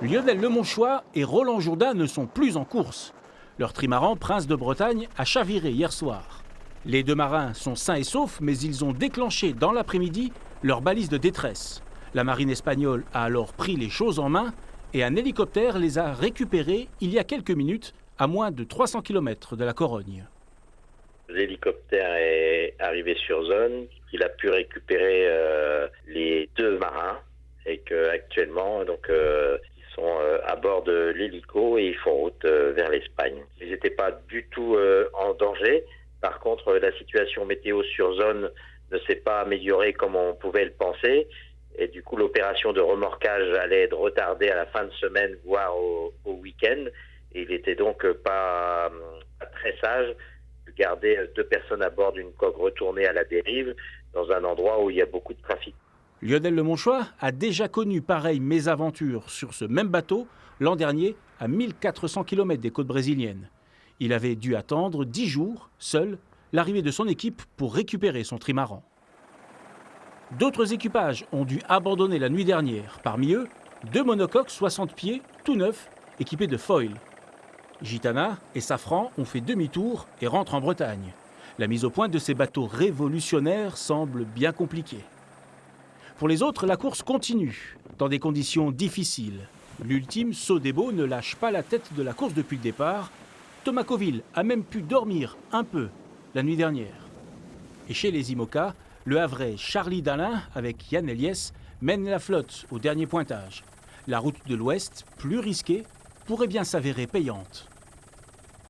Lionel Lemonchois et Roland Jourdain ne sont plus en course. Leur trimaran Prince de Bretagne a chaviré hier soir. Les deux marins sont sains et saufs, mais ils ont déclenché dans l'après-midi leur balise de détresse. La marine espagnole a alors pris les choses en main et un hélicoptère les a récupérés il y a quelques minutes à moins de 300 km de la Corogne. L'hélicoptère est arrivé sur zone, il a pu récupérer les deux marins et qu'actuellement ils sont à bord de l'hélico et ils font route vers l'Espagne. Ils n'étaient pas du tout en danger. Par contre, la situation météo sur zone ne s'est pas améliorée comme on pouvait le penser. Et du coup, l'opération de remorquage allait être retardée à la fin de semaine, voire au week-end. Et il n'était donc pas très sage de garder deux personnes à bord d'une coque retournée à la dérive dans un endroit où il y a beaucoup de trafic. Lionel Lemonchois a déjà connu pareille mésaventure sur ce même bateau l'an dernier à 1400 km des côtes brésiliennes. Il avait dû attendre 10 jours, seul, l'arrivée de son équipe pour récupérer son trimaran. D'autres équipages ont dû abandonner la nuit dernière. Parmi eux, 2 monocoques 60 pieds, tout neufs, équipés de foil. Gitana et Safran ont fait demi-tour et rentrent en Bretagne. La mise au point de ces bateaux révolutionnaires semble bien compliquée. Pour les autres, la course continue, dans des conditions difficiles. L'ultime Sodebo ne lâche pas la tête de la course depuis le départ. Thomas Coville a même pu dormir un peu la nuit dernière. Et chez les IMOCA, le Havrais Charlie Dalin, avec Yann Eliès, mène la flotte au dernier pointage. La route de l'Ouest, plus risquée, pourrait bien s'avérer payante.